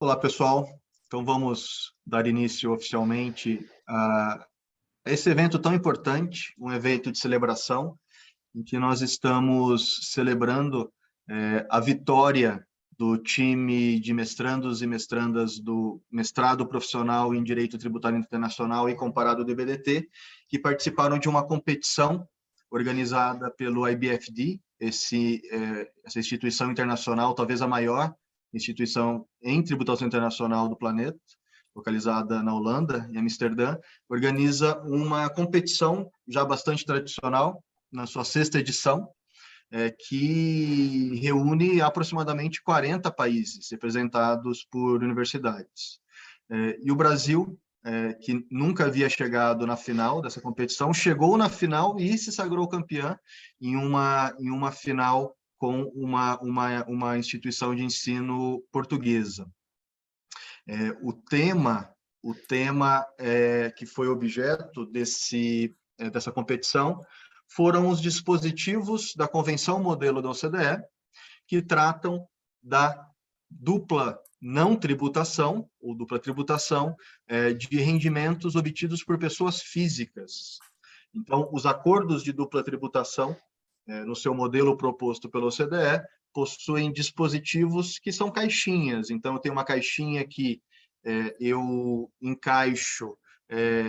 Olá, pessoal. Então, vamos dar início oficialmente a esse evento tão importante, um evento de celebração, em que nós estamos celebrando a vitória do time de mestrandos e mestrandas do mestrado profissional em Direito Tributário Internacional e Comparado do EBDT, que participaram de uma competição organizada pelo IBFD, essa instituição internacional, talvez a maior instituição em tributação internacional do planeta, localizada na Holanda, em Amsterdã, organiza uma competição já bastante tradicional, na sua 6ª edição, que reúne aproximadamente 40 países representados por universidades. E o Brasil, que nunca havia chegado na final dessa competição, chegou na final e se sagrou campeã em uma final com uma instituição de ensino portuguesa. O tema que foi objeto dessa competição foram os dispositivos da Convenção Modelo da OCDE, que tratam da dupla não tributação, ou dupla tributação, de rendimentos obtidos por pessoas físicas. Então, os acordos de dupla tributação, no seu modelo proposto pela OCDE, possuem dispositivos que são caixinhas. Então, eu tenho uma caixinha que eu encaixo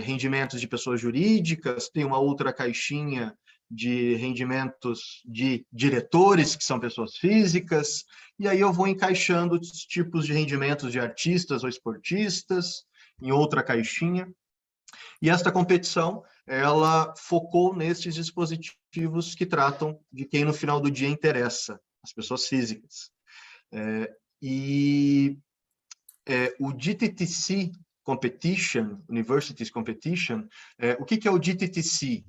rendimentos de pessoas jurídicas, tem uma outra caixinha de rendimentos de diretores, que são pessoas físicas, e aí eu vou encaixando os tipos de rendimentos de artistas ou esportistas em outra caixinha. E esta competição, ela focou nesses dispositivos que tratam de quem no final do dia interessa, as pessoas físicas. O GTTC Competition, Universities Competition, o que é o GTTC?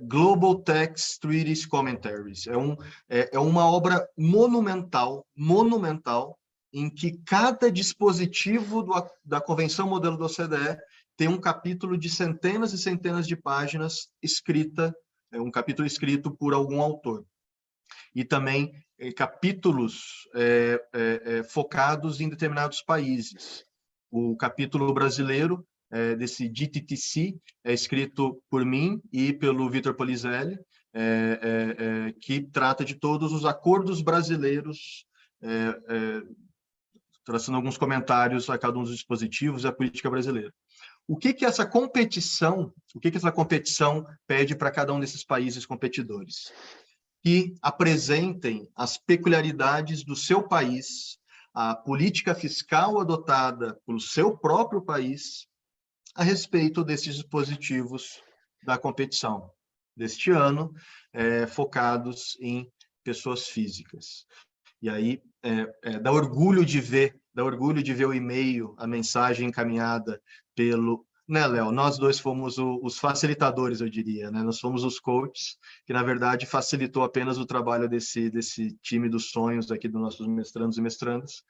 Global Tax Treaties Commentaries. É uma obra monumental, em que cada dispositivo da Convenção Modelo da OCDE tem um capítulo de centenas e centenas de páginas um capítulo escrito por algum autor. E também capítulos focados em determinados países. O capítulo brasileiro desse GTTC é escrito por mim e pelo Vitor Polizelli, que trata de todos os acordos brasileiros, traçando alguns comentários a cada um dos dispositivos e a política brasileira. O que essa competição pede para cada um desses países competidores? Que apresentem as peculiaridades do seu país, a política fiscal adotada pelo seu próprio país a respeito desses dispositivos da competição deste ano, focados em pessoas físicas. E aí dá orgulho de ver o e-mail, a mensagem encaminhada pelo... Né, Léo? Nós dois fomos os facilitadores, eu diria, né? Nós fomos os coaches, que na verdade facilitou apenas o trabalho desse time dos sonhos aqui dos nossos mestrandos e mestrandas.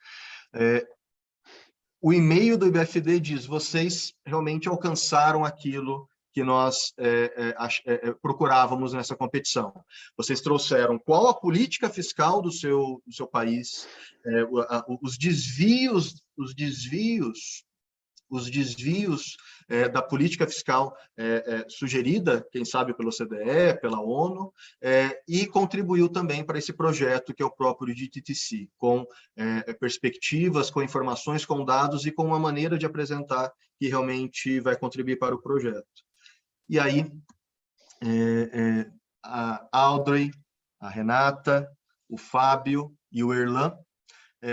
O e-mail do IBFD diz: vocês realmente alcançaram aquilo que nós procurávamos nessa competição. Vocês trouxeram qual a política fiscal do seu país, os desvios da política fiscal sugerida, quem sabe pela OCDE, pela ONU, e contribuiu também para esse projeto que é o próprio GTTC, com perspectivas, com informações, com dados e com uma maneira de apresentar que realmente vai contribuir para o projeto. E aí, a Audrey, a Renata, o Fábio e o Erlan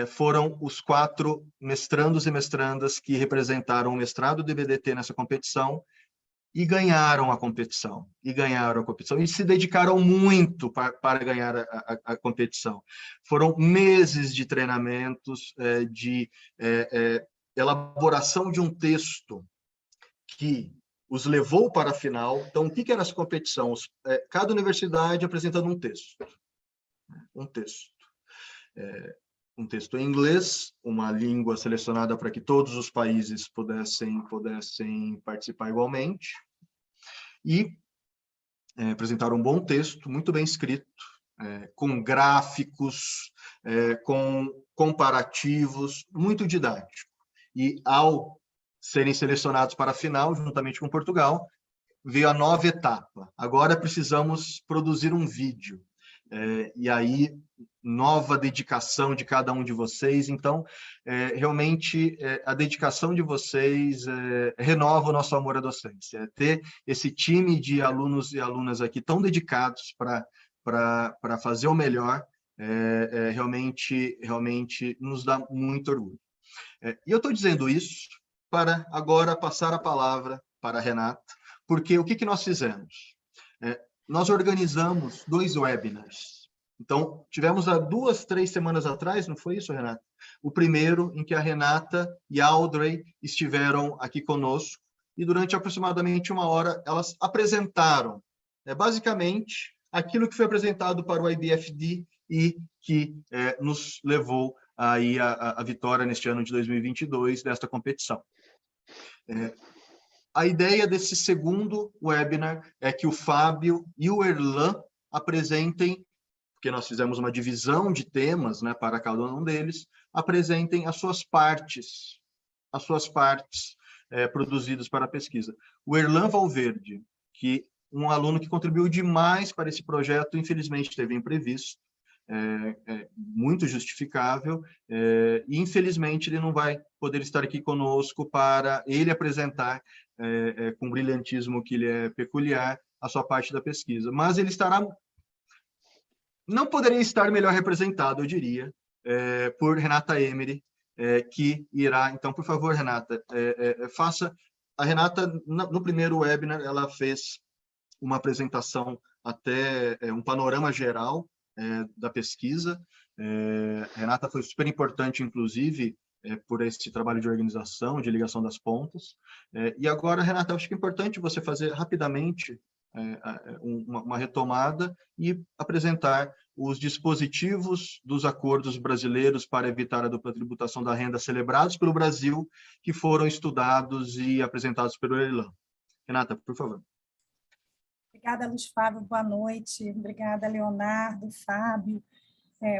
foram os 4 mestrandos e mestrandas que representaram o mestrado do EBDT nessa competição e ganharam a competição. E se dedicaram muito para ganhar a competição. Foram meses de treinamentos, de elaboração de um texto que os levou para a final. Então, o que era essa competição? Cada universidade apresentando um texto. Um texto em inglês, uma língua selecionada para que todos os países pudessem participar igualmente, e apresentar um bom texto, muito bem escrito, com gráficos, com comparativos, muito didático. E, ao serem selecionados para a final, juntamente com Portugal, veio a nova etapa. Agora precisamos produzir um vídeo. E aí, nova dedicação de cada um de vocês. Então, realmente, a dedicação de vocês renova o nosso amor à docência. Ter esse time de alunos e alunas aqui tão dedicados para fazer o melhor, realmente nos dá muito orgulho. E eu estou dizendo isso para agora passar a palavra para a Renata, porque o que nós fizemos? Nós organizamos 2 webinars. Então, tivemos há 2, 3 semanas atrás, não foi isso, Renata? O primeiro, em que a Renata e a Audrey estiveram aqui conosco, e durante aproximadamente 1 hora, elas apresentaram, basicamente, aquilo que foi apresentado para o IBFD e que nos levou aí a vitória neste ano de 2022 desta competição. A ideia desse segundo webinar é que o Fábio e o Erlan apresentem, porque nós fizemos uma divisão de temas, né, para cada um deles, apresentem as suas partes produzidas para a pesquisa. O Erlan Valverde, que um aluno que contribuiu demais para esse projeto, infelizmente teve imprevisto, muito justificável, e infelizmente ele não vai poder estar aqui conosco para ele apresentar, com o brilhantismo que lhe é peculiar, a sua parte da pesquisa. Mas ele estará... Não poderia estar melhor representado, eu diria, por Renata Emery, que irá... Então, por favor, Renata, faça... A Renata, no primeiro webinar, ela fez uma apresentação, até um panorama geral da pesquisa. Renata foi super importante, inclusive, por esse trabalho de organização, de ligação das pontas. E agora, Renata, acho que é importante você fazer rapidamente uma retomada e apresentar os dispositivos dos acordos brasileiros para evitar a dupla tributação da renda celebrados pelo Brasil, que foram estudados e apresentados pelo Erlan. Renata, por favor. Obrigada, Luiz Fábio, boa noite. Obrigada, Leonardo, Fábio,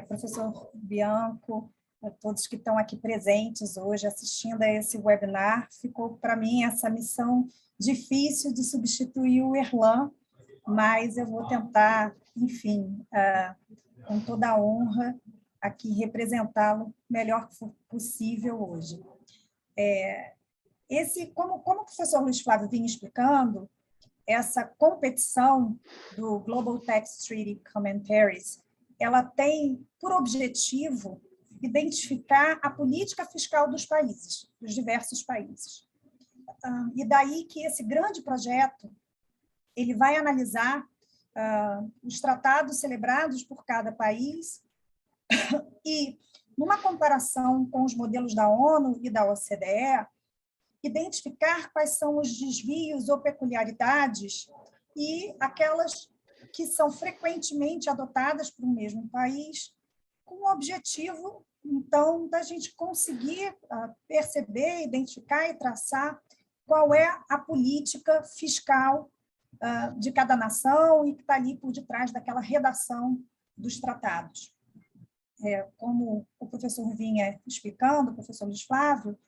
professor Bianco, a todos que estão aqui presentes hoje assistindo a esse webinar. Ficou para mim essa missão difícil de substituir o Erlan, mas eu vou tentar, enfim, com toda a honra, aqui representá-lo melhor possível hoje. Como o professor Luiz Flávio vinha explicando, essa competição do Global Tax Treaty Commentaries, ela tem por objetivo identificar a política fiscal dos países, dos diversos países. E daí que esse grande projeto ele vai analisar os tratados celebrados por cada país e, numa comparação com os modelos da ONU e da OCDE, identificar quais são os desvios ou peculiaridades e aquelas que são frequentemente adotadas por um mesmo país, com o objetivo, então, da gente conseguir perceber, identificar e traçar qual é a política fiscal de cada nação e que está ali por detrás daquela redação dos tratados. Como o professor vinha explicando, o professor Luiz Flávio,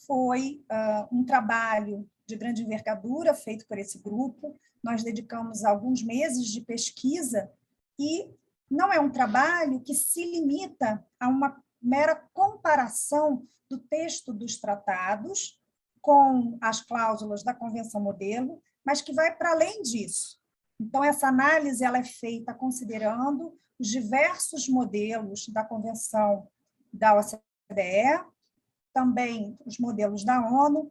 foi um trabalho de grande envergadura feito por esse grupo. Nós dedicamos alguns meses de pesquisa e não é um trabalho que se limita a uma mera comparação do texto dos tratados com as cláusulas da Convenção Modelo, mas que vai para além disso. Então, essa análise ela é feita considerando os diversos modelos da Convenção da OCDE, também os modelos da ONU,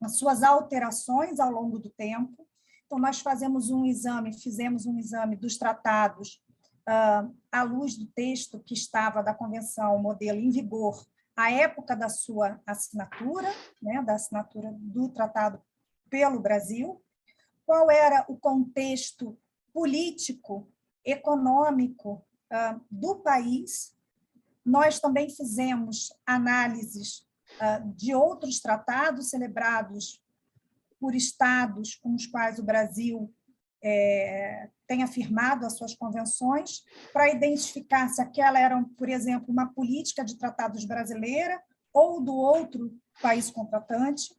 as suas alterações ao longo do tempo. Então, nós fizemos um exame dos tratados à luz do texto que estava da Convenção Modelo em vigor à época da sua assinatura, né, da assinatura do tratado pelo Brasil, qual era o contexto político, econômico do país. Nós também fizemos análises de outros tratados celebrados por estados com os quais o Brasil tem afirmado as suas convenções para identificar se aquela era, por exemplo, uma política de tratados brasileira ou do outro país contratante.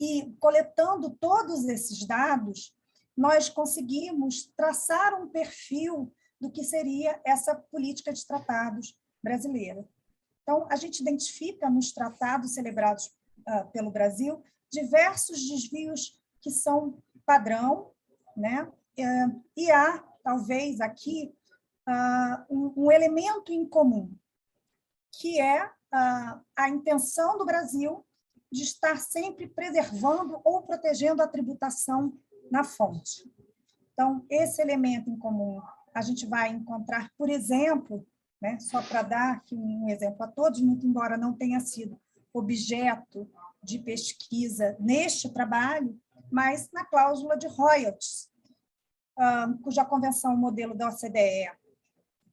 E, coletando todos esses dados, nós conseguimos traçar um perfil do que seria essa política de tratados brasileira. Então, a gente identifica nos tratados celebrados pelo Brasil diversos desvios que são padrão, né? E há, talvez, aqui, um elemento em comum, que é a intenção do Brasil de estar sempre preservando ou protegendo a tributação na fonte. Então, esse elemento em comum a gente vai encontrar, por exemplo, né, só para dar aqui um exemplo a todos, muito embora não tenha sido objeto de pesquisa neste trabalho, mas na cláusula de royalties, cuja convenção modelo da OCDE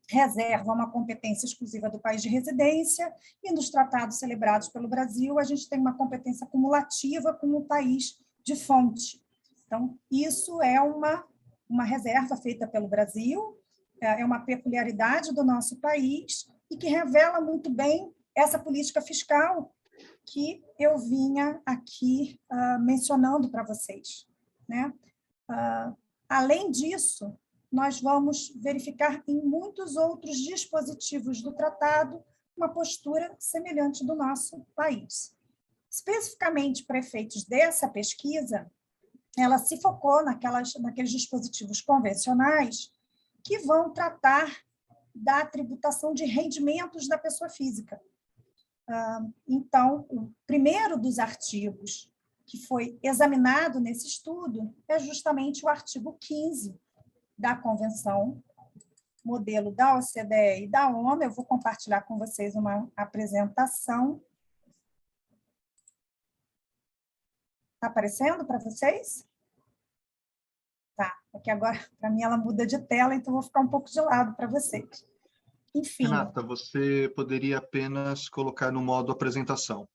reserva uma competência exclusiva do país de residência, e nos tratados celebrados pelo Brasil, a gente tem uma competência cumulativa com o país de fonte. Então, isso é uma reserva feita pelo Brasil, é uma peculiaridade do nosso país, e que revela muito bem essa política fiscal que eu vinha aqui mencionando para vocês, né? Além disso, nós vamos verificar em muitos outros dispositivos do tratado uma postura semelhante do nosso país. Especificamente para efeitos dessa pesquisa, ela se focou naqueles dispositivos convencionais que vão tratar da tributação de rendimentos da pessoa física. Então, o primeiro dos artigos que foi examinado nesse estudo é justamente o artigo 15 da Convenção, modelo da OCDE e da ONU. Eu vou compartilhar com vocês uma apresentação. Está aparecendo para vocês? Tá, porque agora, para mim, ela muda de tela, então vou ficar um pouco de lado para vocês. Enfim. Renata, você poderia apenas colocar no modo apresentação,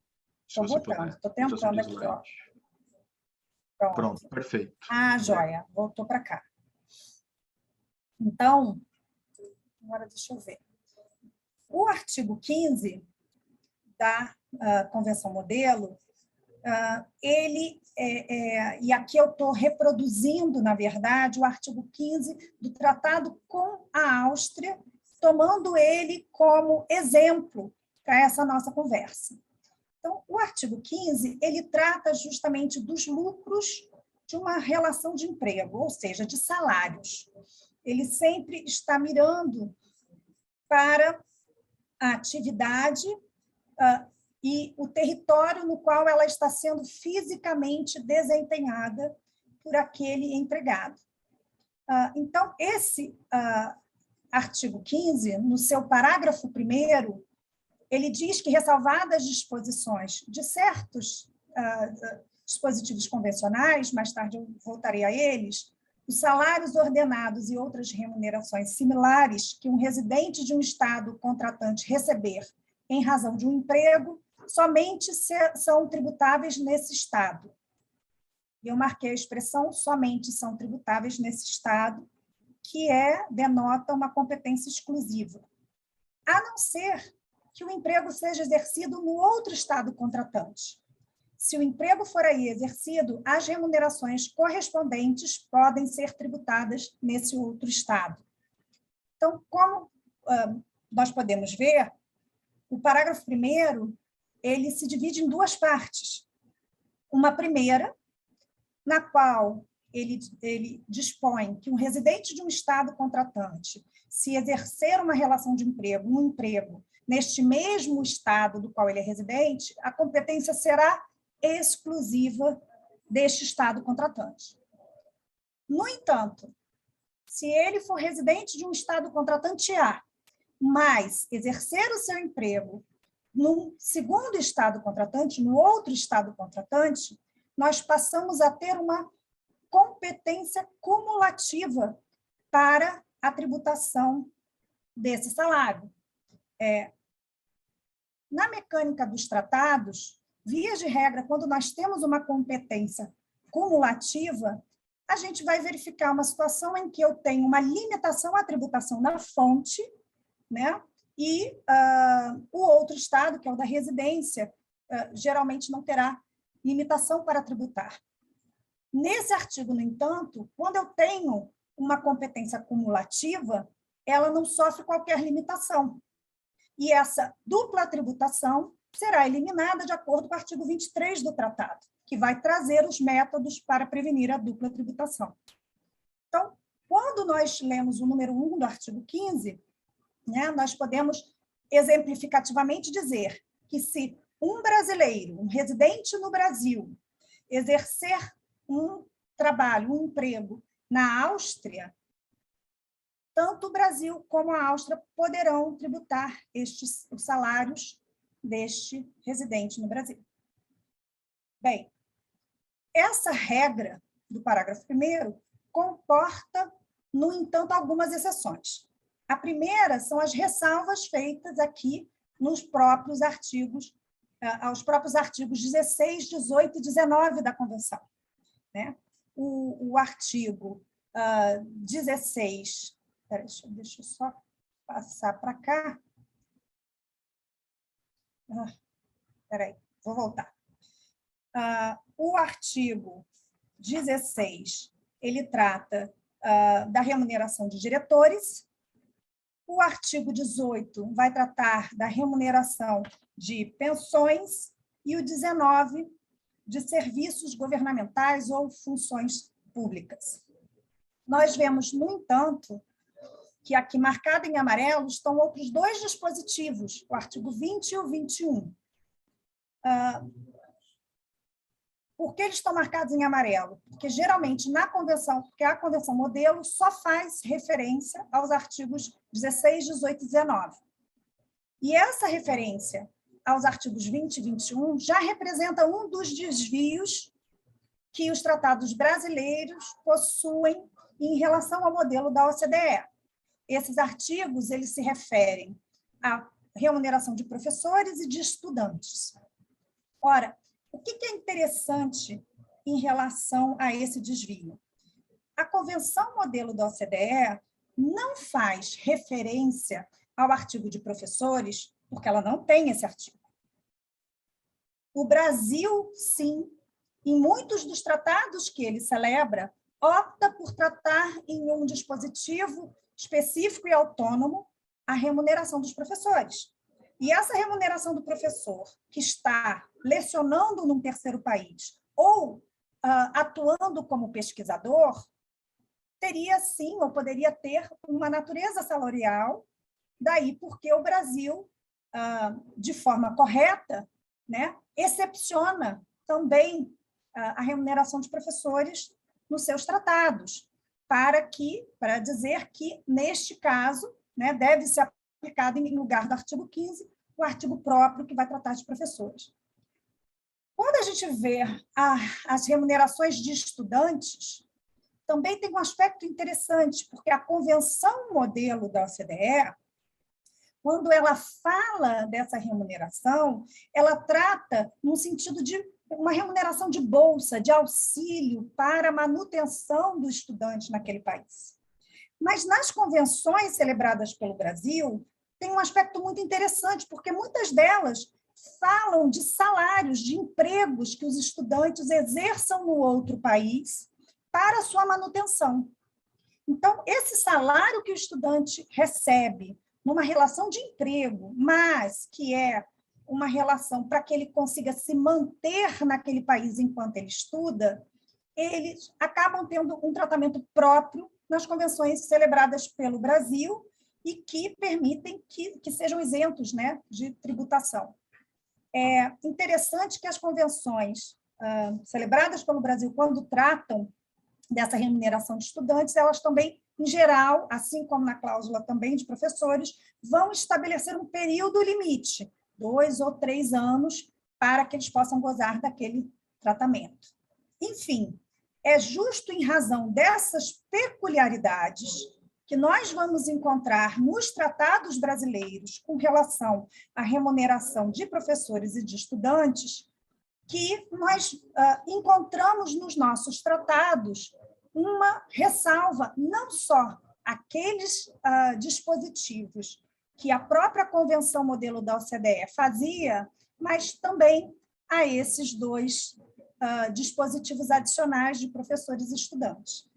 se você puder. Estou tentando aqui, ó. Pronto, perfeito. Joia, voltou para cá. Então, agora deixa eu ver. O artigo 15 da Convenção Modelo, e aqui eu estou reproduzindo, na verdade, o artigo 15 do Tratado com a Áustria, tomando ele como exemplo para essa nossa conversa. Então, o artigo 15, ele trata justamente dos lucros de uma relação de emprego, ou seja, de salários. Ele sempre está mirando para a atividade e o território no qual ela está sendo fisicamente desempenhada por aquele empregado. Então, esse artigo 15, no seu parágrafo 1º, ele diz que, ressalvadas as disposições de certos dispositivos convencionais, mais tarde eu voltarei a eles, os salários ordenados e outras remunerações similares que um residente de um Estado contratante receber em razão de um emprego, somente são tributáveis nesse Estado. E eu marquei a expressão somente são tributáveis nesse Estado, que denota uma competência exclusiva, a não ser que o emprego seja exercido no outro Estado contratante. Se o emprego for aí exercido, as remunerações correspondentes podem ser tributadas nesse outro Estado. Então, como nós podemos ver, o parágrafo 1º, ele se divide em duas partes. Uma primeira, na qual ele dispõe que um residente de um Estado contratante, se exercer uma relação de emprego, um emprego, neste mesmo Estado do qual ele é residente, a competência será exclusiva deste Estado contratante. No entanto, se ele for residente de um Estado contratante A, mas exercer o seu emprego num segundo Estado contratante, no outro Estado contratante, nós passamos a ter uma competência cumulativa para a tributação desse salário. Na mecânica dos tratados, via de regra, quando nós temos uma competência cumulativa, a gente vai verificar uma situação em que eu tenho uma limitação à tributação na fonte, né? E o outro estado, que é o da residência, geralmente não terá limitação para tributar. Nesse artigo, no entanto, quando eu tenho uma competência acumulativa, ela não sofre qualquer limitação. E essa dupla tributação será eliminada de acordo com o artigo 23 do tratado, que vai trazer os métodos para prevenir a dupla tributação. Então, quando nós lemos o número 1 do artigo 15, né, nós podemos exemplificativamente dizer que se um brasileiro, um residente no Brasil, exercer um trabalho, um emprego na Áustria, tanto o Brasil como a Áustria poderão tributar os salários deste residente no Brasil. Bem, essa regra do parágrafo 1º comporta, no entanto, algumas exceções. A primeira são as ressalvas feitas aqui nos próprios artigos, aos próprios artigos 16, 18 e 19 da Convenção. Né? O artigo 16, deixa eu só passar para cá. Espera aí, vou voltar. O artigo 16, ele trata da remuneração de diretores. O artigo 18 vai tratar da remuneração de pensões e o 19 de serviços governamentais ou funções públicas. Nós vemos, no entanto, que aqui marcado em amarelo estão outros dois dispositivos, o artigo 20 e o 21. Por que eles estão marcados em amarelo? Porque, geralmente, na convenção, porque a convenção modelo só faz referência aos artigos 16, 18 e 19. E essa referência aos artigos 20 e 21 já representa um dos desvios que os tratados brasileiros possuem em relação ao modelo da OCDE. Esses artigos eles se referem à remuneração de professores e de estudantes. Ora, o que é interessante em relação a esse desvio? A Convenção Modelo da OCDE não faz referência ao artigo de professores, porque ela não tem esse artigo. O Brasil, sim, em muitos dos tratados que ele celebra, opta por tratar em um dispositivo específico e autônomo a remuneração dos professores. E essa remuneração do professor que está lecionando num terceiro país ou atuando como pesquisador, teria sim, ou poderia ter uma natureza salarial, daí porque o Brasil, de forma correta, né, excepciona também a remuneração de professores nos seus tratados, para dizer que, neste caso, né, deve ser aplicado em lugar do artigo 15, o artigo próprio que vai tratar de professores. Quando a gente vê as remunerações de estudantes, também tem um aspecto interessante, porque a Convenção Modelo da OCDE, quando ela fala dessa remuneração, ela trata no sentido de uma remuneração de bolsa, de auxílio para a manutenção do estudante naquele país. Mas nas convenções celebradas pelo Brasil, tem um aspecto muito interessante, porque muitas delas falam de salários, de empregos que os estudantes exerçam no outro país para a sua manutenção. Então, esse salário que o estudante recebe numa relação de emprego, mas que é uma relação para que ele consiga se manter naquele país enquanto ele estuda, eles acabam tendo um tratamento próprio nas convenções celebradas pelo Brasil e que permitem que sejam isentos, né, de tributação. É interessante que as convenções celebradas pelo Brasil, quando tratam dessa remuneração de estudantes, elas também, em geral, assim como na cláusula também de professores, vão estabelecer um período limite, 2 ou 3 anos, para que eles possam gozar daquele tratamento. Enfim, é justo em razão dessas peculiaridades que nós vamos encontrar nos tratados brasileiros com relação à remuneração de professores e de estudantes, que nós encontramos nos nossos tratados uma ressalva não só aqueles dispositivos que a própria Convenção Modelo da OCDE fazia, mas também a esses dois dispositivos adicionais de professores e estudantes.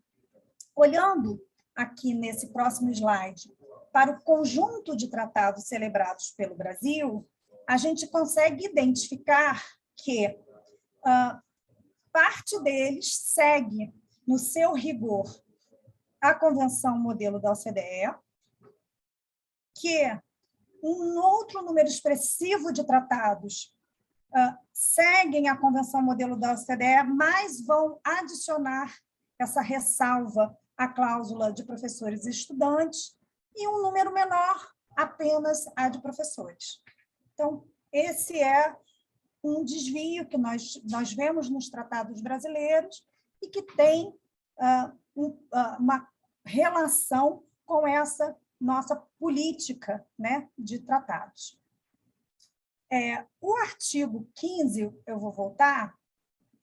Olhando aqui nesse próximo slide para o conjunto de tratados celebrados pelo Brasil, a gente consegue identificar que parte deles segue, no seu rigor, a Convenção Modelo da OCDE, que um outro número expressivo de tratados seguem a Convenção Modelo da OCDE, mas vão adicionar essa ressalva à cláusula de professores e estudantes, e um número menor apenas a de professores. Então, esse é um desvio que nós vemos nos tratados brasileiros e que tem uma relação com essa nossa política, né, de tratados. O artigo 15, eu vou voltar,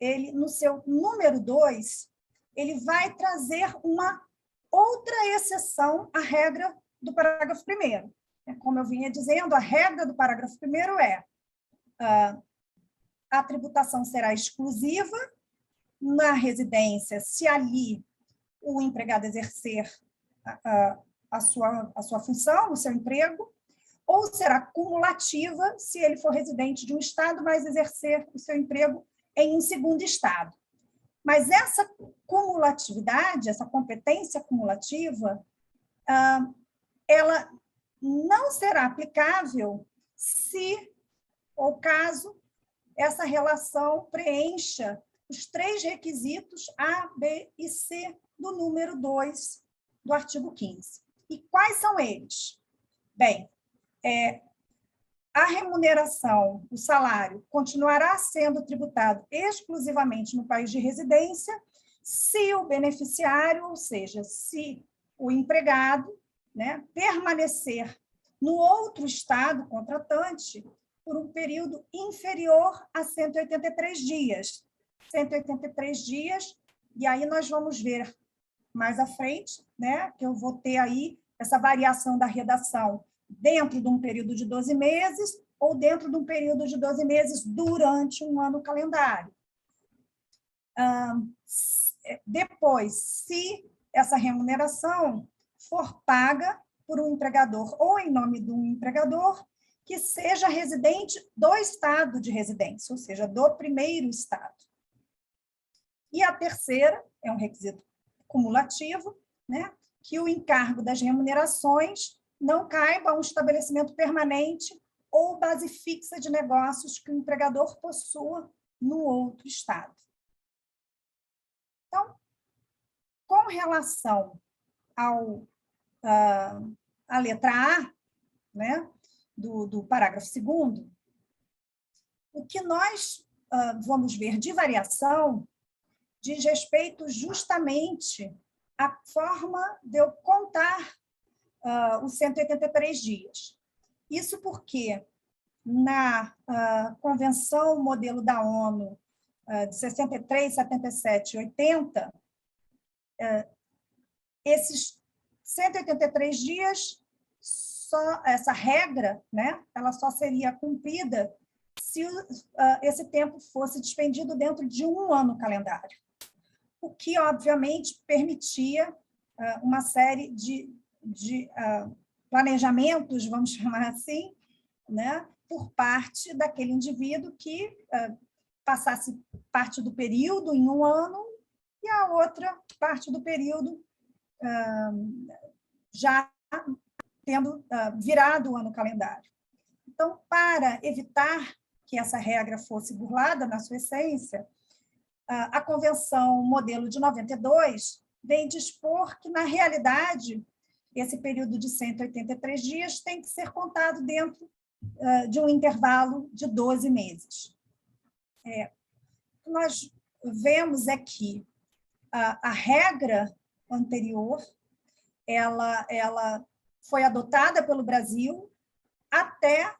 ele, no seu número 2, ele vai trazer uma outra exceção à regra do parágrafo 1º. Como eu vinha dizendo, a regra do parágrafo 1º é a tributação será exclusiva na residência, se ali o empregado exercer a sua função, o seu emprego, ou será cumulativa se ele for residente de um estado, mas exercer o seu emprego em um segundo estado. Mas essa cumulatividade, essa competência cumulativa, ela não será aplicável se, ou caso, essa relação preencha os 3 requisitos A, B e C do número 2 do artigo 15. E quais são eles? Bem, a remuneração, o salário, continuará sendo tributado exclusivamente no país de residência se o beneficiário, ou seja, se o empregado, né, permanecer no outro estado contratante por um período inferior a 183 dias. 183 dias, e aí nós vamos ver mais à frente, né, que eu vou ter aí essa variação da redação dentro de um período de 12 meses ou dentro de um período de 12 meses durante um ano calendário. Depois, se essa remuneração for paga por um empregador ou em nome de um empregador que seja residente do estado de residência, ou seja, do primeiro estado. E a terceira é um requisito cumulativo, né, que o encargo das remunerações não caiba a um estabelecimento permanente ou base fixa de negócios que o empregador possua no outro estado. Então, com relação à letra A, né, do parágrafo 2º, o que nós vamos ver de variação diz respeito justamente à forma de eu contar os 183 dias. Isso porque na Convenção Modelo da ONU de 63, 77 e 80, esses 183 dias, essa regra, né, ela só seria cumprida se esse tempo fosse despendido dentro de um ano calendário, o que, obviamente, permitia uma série de planejamentos, vamos chamar assim, né, por parte daquele indivíduo que passasse parte do período em um ano e a outra parte do período já tendo virado o ano calendário. Então, para evitar que essa regra fosse burlada na sua essência, a Convenção Modelo de 92 vem dispor que, na realidade, esse período de 183 dias tem que ser contado dentro de um intervalo de 12 meses. O que nós vemos é que a regra anterior ela foi adotada pelo Brasil até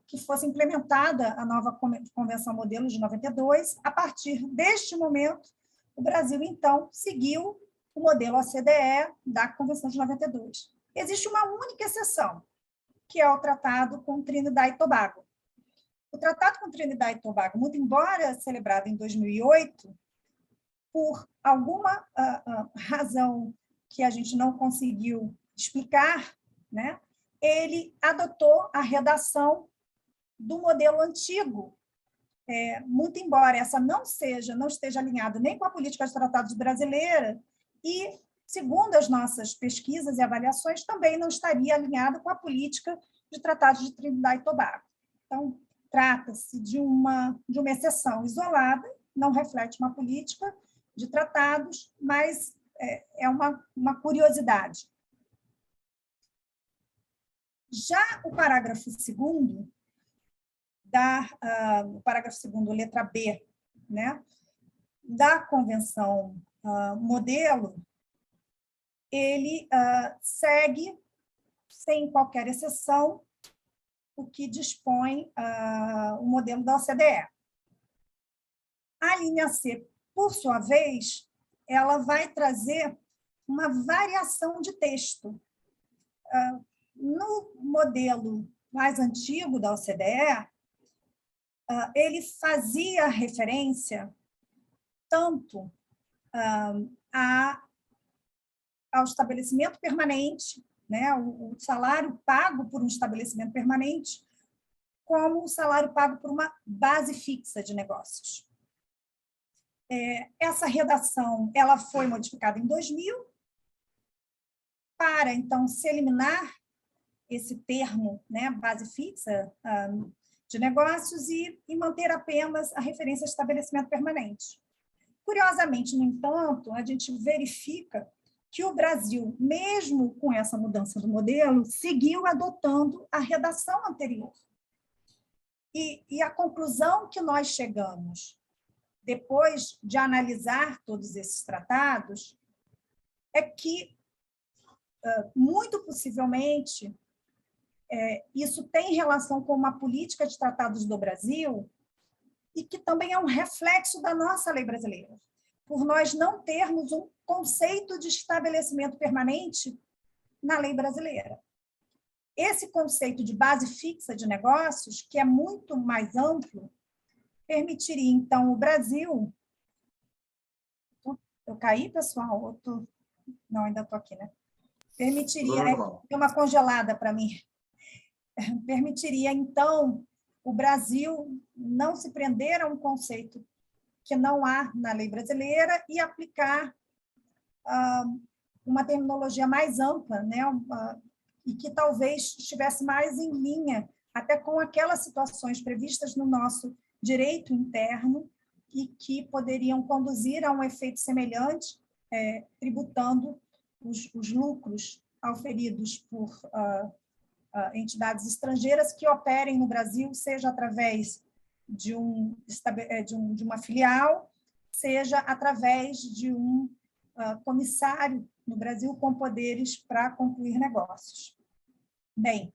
que fosse implementada a nova Convenção Modelo de 92. A partir deste momento, o Brasil, então, seguiu o modelo OCDE da Convenção de 92. Existe uma única exceção, que é o Tratado com Trinidad e Tobago. O Tratado com Trinidad e Tobago, muito embora celebrado em 2008, por alguma razão que a gente não conseguiu explicar, né, ele adotou a redação do modelo antigo, muito embora essa não esteja alinhada nem com a política de tratados brasileira e, segundo as nossas pesquisas e avaliações, também não estaria alinhada com a política de tratados de Trinidad e Tobago. Então, trata-se de uma exceção isolada, não reflete uma política de tratados, mas é uma curiosidade. Já o parágrafo 2º, o parágrafo 2º, letra B, né, da Convenção Modelo, ele segue, sem qualquer exceção, o que dispõe o modelo da OCDE. A linha C, por sua vez, ela vai trazer uma variação de texto. No modelo mais antigo da OCDE, ele fazia referência tanto ao estabelecimento permanente, né, o salário pago por um estabelecimento permanente, como o salário pago por uma base fixa de negócios. Essa redação ela foi modificada em 2000 para, então, se eliminar esse termo, né, base fixa de negócios e manter apenas a referência a estabelecimento permanente. Curiosamente, no entanto, a gente verifica que o Brasil, mesmo com essa mudança do modelo, seguiu adotando a redação anterior. E a conclusão que nós chegamos, depois de analisar todos esses tratados, é que, muito possivelmente, isso tem relação com uma política de tratados do Brasil e que também é um reflexo da nossa lei brasileira, por nós não termos um conceito de estabelecimento permanente na lei brasileira. Esse conceito de base fixa de negócios, que é muito mais amplo, permitiria, então, o Brasil... Eu caí, pessoal? Não, ainda estou aqui, né? Permitiria... Tem uma congelada para mim. Permitiria, então, o Brasil não se prender a um conceito que não há na lei brasileira e aplicar uma terminologia mais ampla, né? E que talvez estivesse mais em linha até com aquelas situações previstas no nosso direito interno e que poderiam conduzir a um efeito semelhante, tributando os lucros auferidos por entidades estrangeiras que operem no Brasil, seja através de uma filial, seja através de um comissário no Brasil com poderes para concluir negócios. Bem,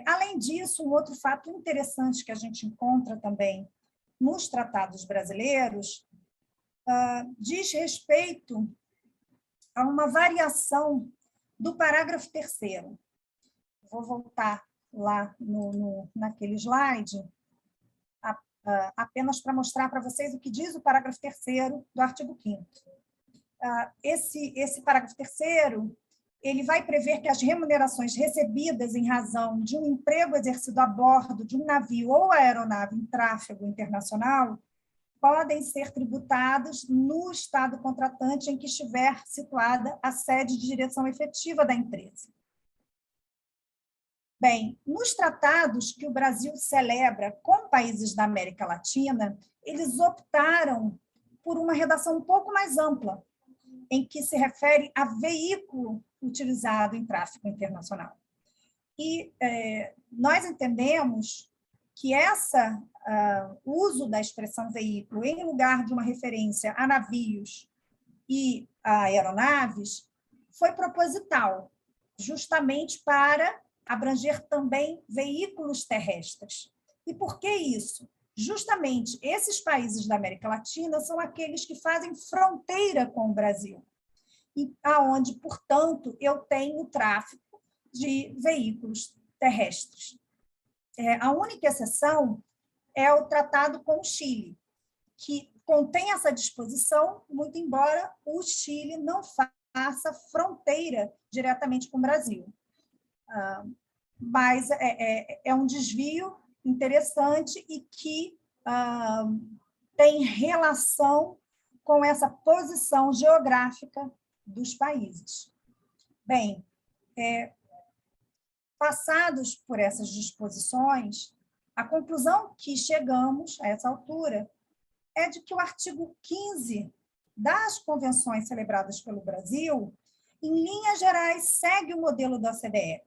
além disso, um outro fato interessante que a gente encontra também nos tratados brasileiros diz respeito a uma variação do parágrafo 3º. Vou voltar lá naquele slide, apenas para mostrar para vocês o que diz o parágrafo 3º do artigo 5º. Esse parágrafo 3º, ele vai prever que as remunerações recebidas em razão de um emprego exercido a bordo de um navio ou aeronave em tráfego internacional podem ser tributadas no estado contratante em que estiver situada a sede de direção efetiva da empresa. Bem, nos tratados que o Brasil celebra com países da América Latina, eles optaram por uma redação um pouco mais ampla, em que se refere a veículo utilizado em tráfego internacional. E nós entendemos que o uso da expressão veículo em lugar de uma referência a navios e a aeronaves foi proposital, justamente para abranger também veículos terrestres. E por que isso? justamente esses países da América Latina são aqueles que fazem fronteira com o Brasil, e aonde, portanto, eu tenho tráfego de veículos terrestres. A única exceção é o tratado com o Chile, que contém essa disposição, muito embora o Chile não faça fronteira diretamente com o Brasil. Mas é um desvio interessante e que tem relação com essa posição geográfica dos países. Bem, passados por essas disposições, a conclusão que chegamos a essa altura é de que o artigo 15 das convenções celebradas pelo Brasil, em linhas gerais, segue o modelo da OCDE,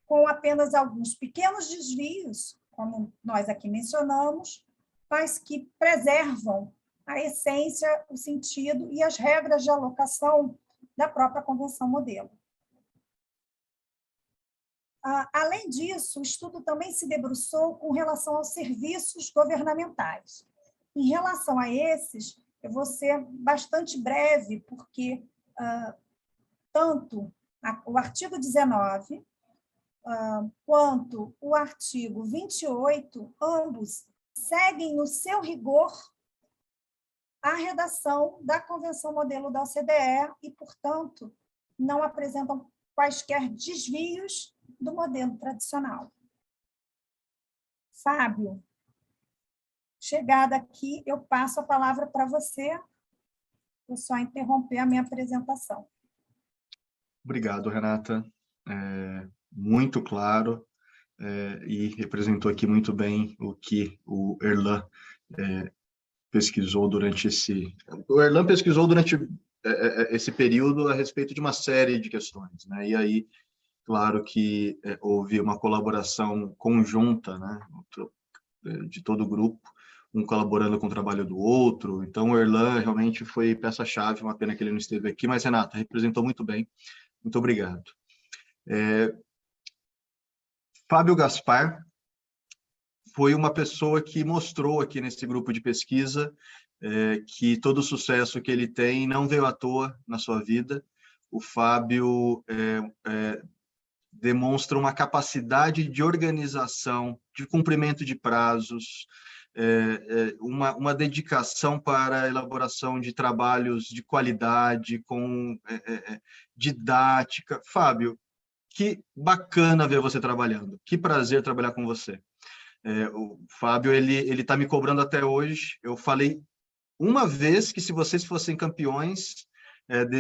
com apenas alguns pequenos desvios, como nós aqui mencionamos, mas que preservam a essência, o sentido e as regras de alocação da própria Convenção Modelo. Além disso, o estudo também se debruçou com relação aos serviços governamentais. Em relação a esses, eu vou ser bastante breve, porque tanto o artigo 19 quanto o artigo 28, ambos seguem no seu rigor a redação da Convenção Modelo da OCDE e, portanto, não apresentam quaisquer desvios do modelo tradicional. Fábio, chegada aqui, eu passo a palavra para você. Vou só interromper a minha apresentação. Obrigado, Renata. Muito claro e representou aqui muito bem o que o Erlan pesquisou durante esse... O Erlan pesquisou durante esse período a respeito de uma série de questões, né? E aí, claro que houve uma colaboração conjunta, né, de todo o grupo, um colaborando com o trabalho do outro. Então, o Erlan realmente foi peça-chave, uma pena que ele não esteve aqui, mas, Renata, representou muito bem. Muito obrigado. Fábio Gaspar foi uma pessoa que mostrou aqui nesse grupo de pesquisa que todo o sucesso que ele tem não veio à toa na sua vida. O Fábio demonstra uma capacidade de organização, de cumprimento de prazos, uma dedicação para a elaboração de trabalhos de qualidade, com didática. Fábio, que bacana ver você trabalhando, que prazer trabalhar com você. O Fábio, ele está me cobrando até hoje. Eu falei uma vez que se vocês fossem campeões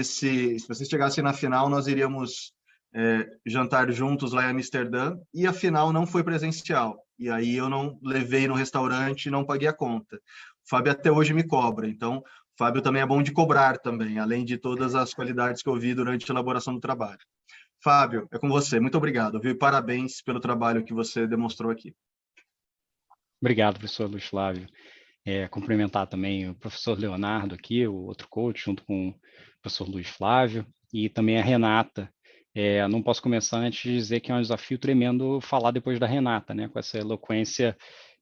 se vocês chegassem na final, nós iríamos jantar juntos lá em Amsterdã, e a final não foi presencial. E aí eu não levei no restaurante e não paguei a conta. O Fábio até hoje me cobra, então o Fábio também é bom de cobrar também, além de todas as qualidades que eu vi durante a elaboração do trabalho. Fábio, é com você. Muito obrigado, viu? Parabéns pelo trabalho que você demonstrou aqui. Obrigado, professor Luiz Flávio. Cumprimentar também o professor Leonardo aqui, o outro coach, junto com o professor Luiz Flávio, e também a Renata. Não posso começar antes de dizer que é um desafio tremendo falar depois da Renata, né, com essa eloquência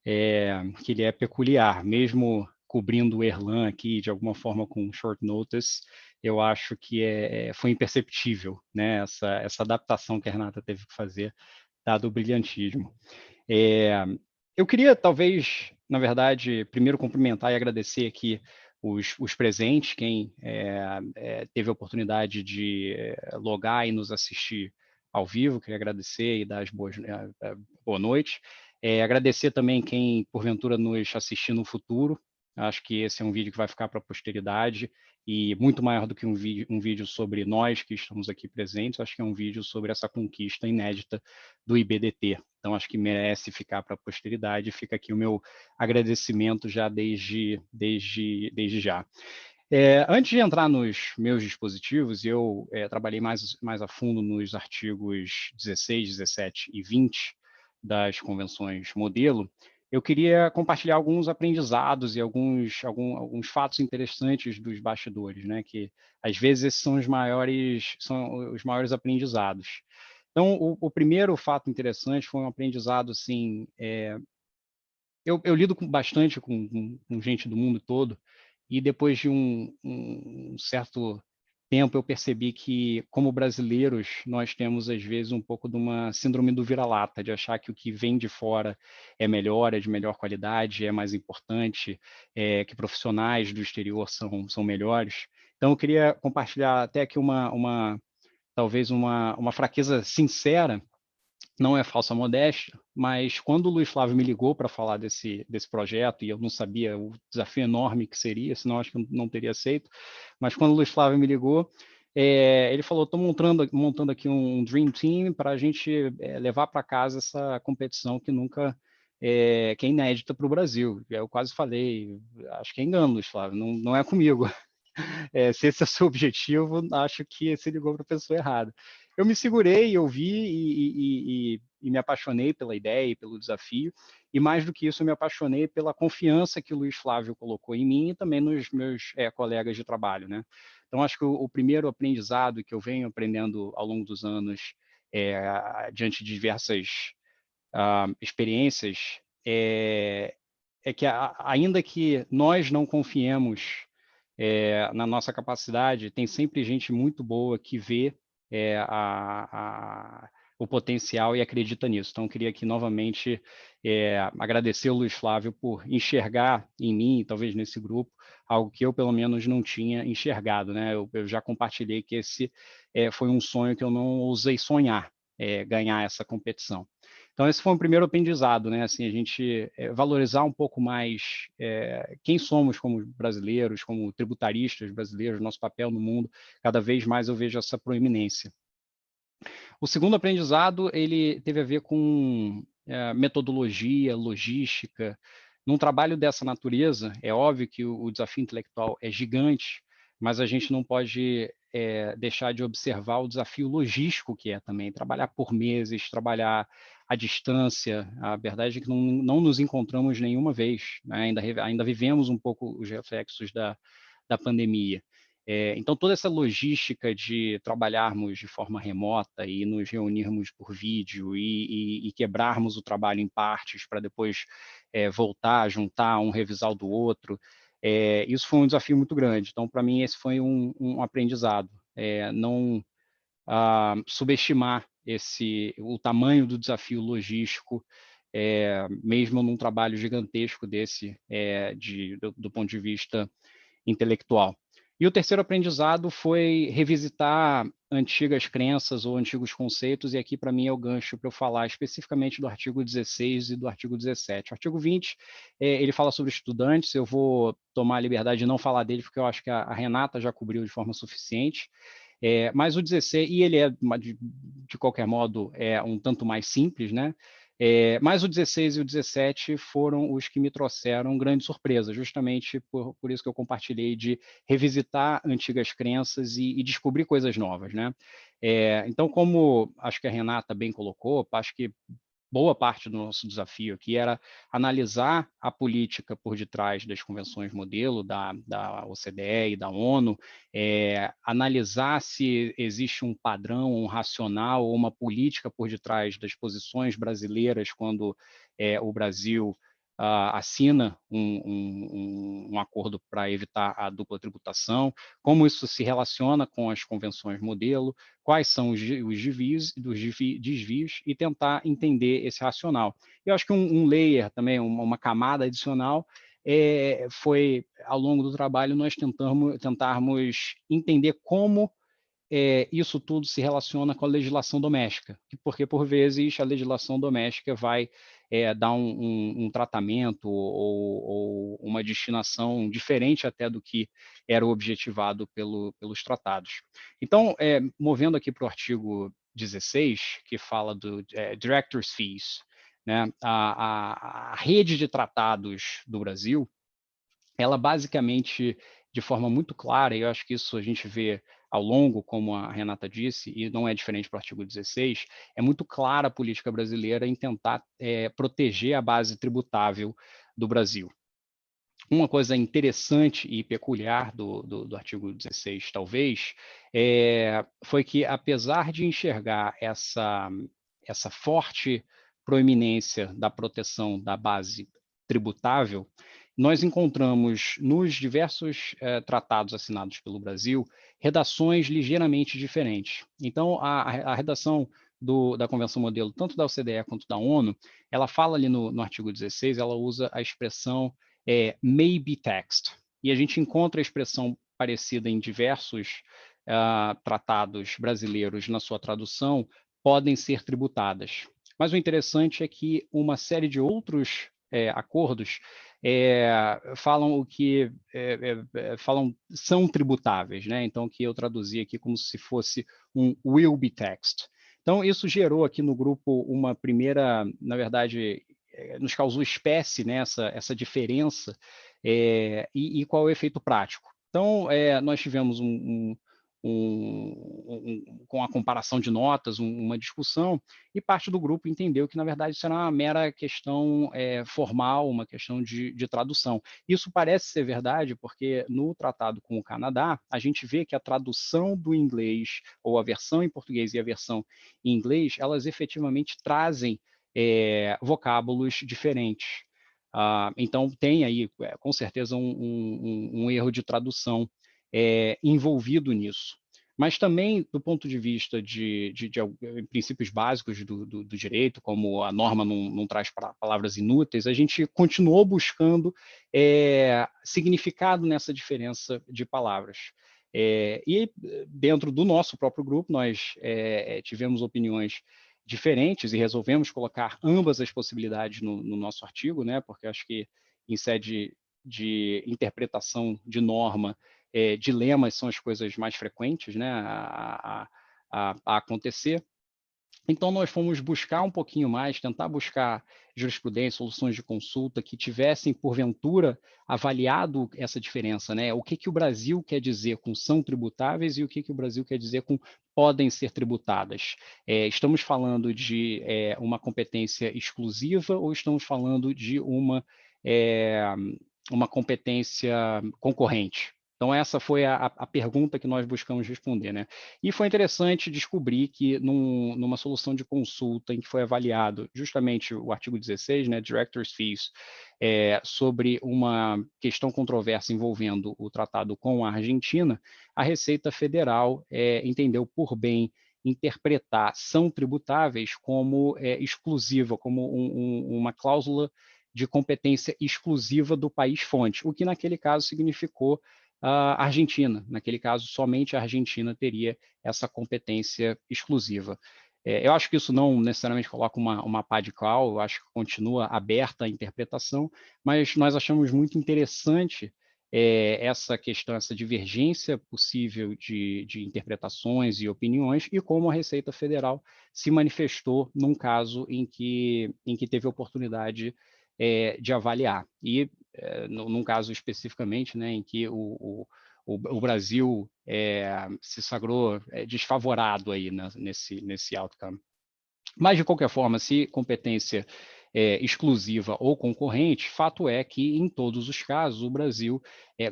que ele é peculiar, mesmo cobrindo o Erlan aqui de alguma forma com short notice. Eu acho que foi imperceptível, né, essa adaptação que a Renata teve que fazer, dado o brilhantismo. Eu queria, talvez, na verdade, primeiro cumprimentar e agradecer aqui os presentes, quem teve a oportunidade de logar e nos assistir ao vivo. Queria agradecer e dar as boa noite. Agradecer também quem, porventura, nos assistir no futuro. Acho que esse é um vídeo que vai ficar para a posteridade, e muito maior do que um vídeo sobre nós que estamos aqui presentes, acho que é um vídeo sobre essa conquista inédita do IBDT. Então, acho que merece ficar para a posteridade. Fica aqui o meu agradecimento já desde já. Antes de entrar nos meus dispositivos, eu trabalhei mais a fundo nos artigos 16, 17 e 20 das convenções modelo. Eu queria compartilhar alguns aprendizados e alguns fatos interessantes dos bastidores, né? Que às vezes esses são os maiores aprendizados. Então, o primeiro fato interessante foi um aprendizado assim, eu lido bastante com gente do mundo todo, e depois de um certo tempo eu percebi que, como brasileiros, nós temos, às vezes, um pouco de uma síndrome do vira-lata, de achar que o que vem de fora é melhor, é de melhor qualidade, é mais importante, que profissionais do exterior são melhores. Então, eu queria compartilhar até aqui talvez uma fraqueza sincera, não é falsa modéstia, mas quando o Luiz Flávio me ligou para falar desse projeto, e eu não sabia o desafio enorme que seria, senão acho que eu não teria aceito, mas quando o Luiz Flávio me ligou, ele falou, estou montando aqui um Dream Team para a gente levar para casa essa competição que nunca, que é inédita para o Brasil. Eu quase falei, acho que é engano, Luiz Flávio, não é comigo. Se esse é o seu objetivo, acho que você ligou para a pessoa errada. Eu me segurei, eu vi e me apaixonei pela ideia e pelo desafio, e mais do que isso, eu me apaixonei pela confiança que o Luiz Flávio colocou em mim e também nos meus colegas de trabalho, né? Então, acho que o primeiro aprendizado que eu venho aprendendo ao longo dos anos, diante de diversas experiências, é que ainda que nós não confiemos na nossa capacidade, tem sempre gente muito boa que vê o potencial e acredita nisso. Então, eu queria aqui novamente agradecer o Luiz Flávio por enxergar em mim, talvez nesse grupo, algo que eu, pelo menos, não tinha enxergado, né? Eu já compartilhei que esse foi um sonho que eu não ousei sonhar, ganhar essa competição. Então, esse foi um primeiro aprendizado, né? Assim, a gente valorizar um pouco mais quem somos como brasileiros, como tributaristas brasileiros, nosso papel no mundo. Cada vez mais eu vejo essa proeminência. O segundo aprendizado, ele teve a ver com metodologia, logística. Num trabalho dessa natureza, é óbvio que o desafio intelectual é gigante, mas a gente não pode deixar de observar o desafio logístico que é também, trabalhar por meses, trabalhar à distância. A verdade é que não nos encontramos nenhuma vez, né? Ainda vivemos um pouco os reflexos da pandemia. Então, toda essa logística de trabalharmos de forma remota e nos reunirmos por vídeo e quebrarmos o trabalho em partes para depois voltar, juntar, um revisar o do outro, isso foi um desafio muito grande. Então, para mim, esse foi um aprendizado. Não subestimar o tamanho do desafio logístico, mesmo num trabalho gigantesco desse, do ponto de vista intelectual. E o terceiro aprendizado foi revisitar antigas crenças ou antigos conceitos, e aqui para mim é o gancho para eu falar especificamente do artigo 16 e do artigo 17. O artigo 20, ele fala sobre estudantes, eu vou tomar a liberdade de não falar dele, porque eu acho que a Renata já cobriu de forma suficiente, mas o 16, e ele de qualquer modo, um tanto mais simples, né? Mas o 16 e o 17 foram os que me trouxeram grande surpresa, justamente por isso que eu compartilhei de revisitar antigas crenças e descobrir coisas novas, né? Então, como acho que a Renata bem colocou, acho que boa parte do nosso desafio aqui era analisar a política por detrás das convenções modelo da OCDE e da ONU, analisar se existe um padrão, um racional ou uma política por detrás das posições brasileiras quando o Brasil assina um acordo para evitar a dupla tributação, como isso se relaciona com as convenções modelo, quais são os desvios e tentar entender esse racional. Eu acho que um layer também, uma camada adicional, foi, ao longo do trabalho, nós tentarmos entender como isso tudo se relaciona com a legislação doméstica, porque, por vezes, a legislação doméstica vai dar um tratamento ou uma destinação diferente até do que era o objetivado pelos tratados. Então, movendo aqui para o artigo 16, que fala do Directors' Fees, né? A rede de tratados do Brasil, ela basicamente, de forma muito clara, e eu acho que isso a gente vê ao longo, como a Renata disse, e não é diferente para o artigo 16, é muito clara a política brasileira em tentar proteger a base tributável do Brasil. Uma coisa interessante e peculiar do artigo 16, talvez, foi que, apesar de enxergar essa forte proeminência da proteção da base tributável, nós encontramos nos diversos tratados assinados pelo Brasil redações ligeiramente diferentes. Então, a redação da Convenção Modelo, tanto da OCDE quanto da ONU, ela fala ali no artigo 16, ela usa a expressão may be taxed. E a gente encontra a expressão parecida em diversos tratados brasileiros na sua tradução, podem ser tributadas. Mas o interessante é que uma série de outros acordos falam o que falam são tributáveis, né? Então, que eu traduzi aqui como se fosse um will be taxed. Então, isso gerou aqui no grupo uma primeira, na verdade, nos causou espécie, né, essa diferença, e qual é o efeito prático. Então, nós tivemos com a comparação de notas, uma discussão, e parte do grupo entendeu que, na verdade, isso era uma mera questão formal, uma questão de tradução. Isso parece ser verdade, porque no tratado com o Canadá, a gente vê que a tradução do inglês, ou a versão em português e a versão em inglês, elas efetivamente trazem vocábulos diferentes. Então, tem aí, com certeza, um erro de tradução envolvido nisso. Mas também, do ponto de vista de princípios básicos do direito, como a norma não traz palavras inúteis, a gente continuou buscando significado nessa diferença de palavras. E dentro do nosso próprio grupo, nós tivemos opiniões diferentes e resolvemos colocar ambas as possibilidades no nosso artigo, né? Porque acho que em sede de interpretação de norma, dilemas são as coisas mais frequentes, né, a acontecer. Então, nós fomos buscar um pouquinho mais, tentar buscar jurisprudência, soluções de consulta que tivessem, porventura, avaliado essa diferença, né? O que o Brasil quer dizer com são tributáveis e o que o Brasil quer dizer com podem ser tributadas. Estamos falando de uma competência exclusiva ou estamos falando de uma competência concorrente? Então, essa foi a pergunta que nós buscamos responder, né? E foi interessante descobrir que numa solução de consulta em que foi avaliado justamente o artigo 16, né, Directors' Fees, sobre uma questão controversa envolvendo o tratado com a Argentina, a Receita Federal entendeu por bem interpretar são tributáveis como exclusiva, como uma cláusula de competência exclusiva do país-fonte, o que naquele caso significou a Argentina. Naquele caso, somente a Argentina teria essa competência exclusiva. Eu acho que isso não necessariamente coloca uma pá de cal, eu acho que continua aberta a interpretação, mas nós achamos muito interessante essa questão, essa divergência possível de interpretações e opiniões e como a Receita Federal se manifestou num caso em que teve a oportunidade de avaliar. E num caso especificamente, né, em que o Brasil se sagrou desfavorado aí nesse outcome. Mas, de qualquer forma, se competência exclusiva ou concorrente, fato é que, em todos os casos, o Brasil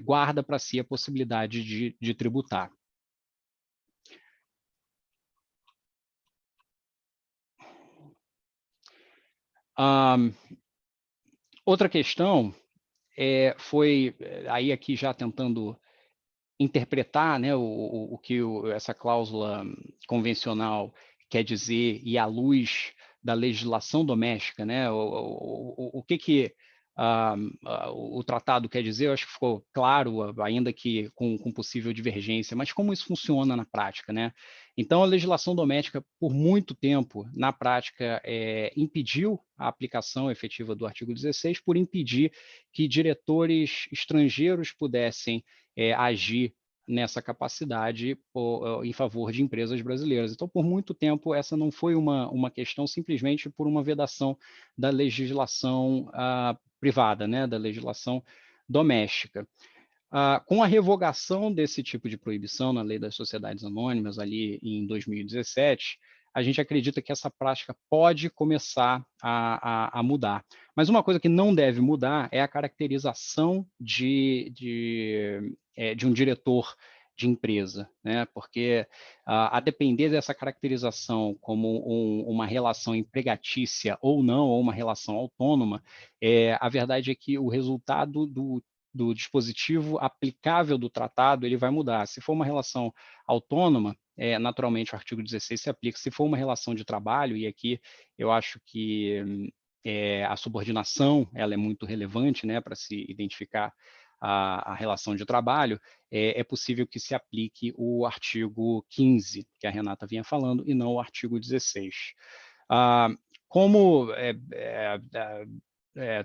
guarda para si a possibilidade de tributar. Outra questão foi, aí aqui já tentando interpretar, né, o que essa cláusula convencional quer dizer e à luz da legislação doméstica, né, o que o tratado quer dizer, eu acho que ficou claro, ainda que com possível divergência, mas como isso funciona na prática, né? Então, a legislação doméstica, por muito tempo, na prática, impediu a aplicação efetiva do artigo 16 por impedir que diretores estrangeiros pudessem agir nessa capacidade em favor de empresas brasileiras. Então, por muito tempo, essa não foi uma questão simplesmente por uma vedação da legislação privada, né, da legislação doméstica. Com a revogação desse tipo de proibição na Lei das Sociedades Anônimas, ali em 2017, a gente acredita que essa prática pode começar a mudar. Mas uma coisa que não deve mudar é a caracterização de um diretor de empresa, né? Porque a depender dessa caracterização como uma relação empregatícia ou não, ou uma relação autônoma, a verdade é que o resultado do dispositivo aplicável do tratado ele vai mudar. Se for uma relação autônoma, naturalmente o artigo 16 se aplica. Se for uma relação de trabalho, e aqui eu acho que a subordinação ela é muito relevante, né, para se identificar a relação de trabalho, é possível que se aplique o artigo 15, que a Renata vinha falando, e não o artigo 16. Como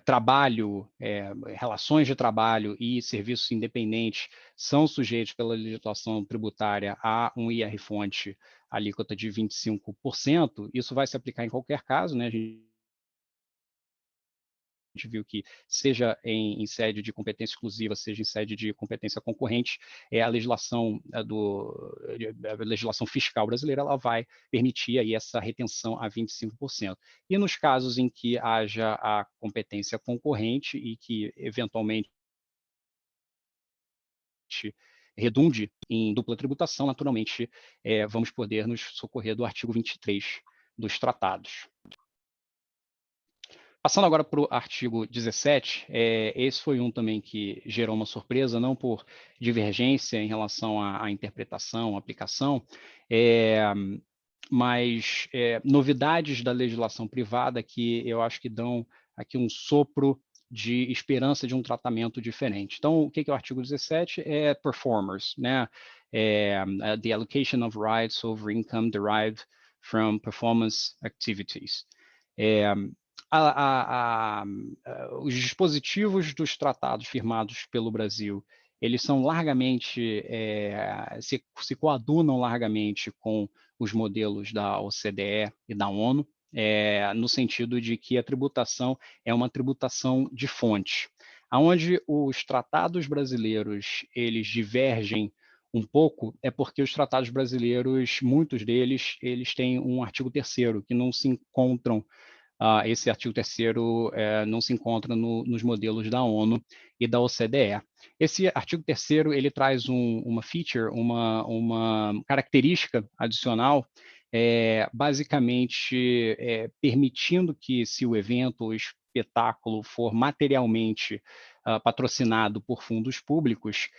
trabalho, relações de trabalho e serviços independentes são sujeitos pela legislação tributária a um IR-fonte alíquota de 25%, isso vai se aplicar em qualquer caso, né? A gente viu que, seja em sede de competência exclusiva, seja em sede de competência concorrente, a legislação a legislação fiscal brasileira ela vai permitir aí essa retenção a 25%. E nos casos em que haja a competência concorrente e que, eventualmente, redunde em dupla tributação, naturalmente, vamos poder nos socorrer do artigo 23 dos tratados. Passando agora para o artigo 17, esse foi um também que gerou uma surpresa, não por divergência em relação à interpretação, à aplicação, mas novidades da legislação privada que eu acho que dão aqui um sopro de esperança de um tratamento diferente. Então, o que é o artigo 17? É performers, né? The allocation of rights over income derived from performance activities. Os dispositivos dos tratados firmados pelo Brasil, eles são largamente, se coadunam largamente com os modelos da OCDE e da ONU, no sentido de que a tributação é uma tributação de fonte. Aonde os tratados brasileiros, eles divergem um pouco, é porque os tratados brasileiros, muitos deles, eles têm um artigo 3º, que não se encontram esse artigo 3º não se encontra nos modelos da ONU e da OCDE. Esse artigo 3º ele traz uma feature, uma característica adicional, basicamente permitindo que, se o evento ou espetáculo for materialmente patrocinado por fundos públicos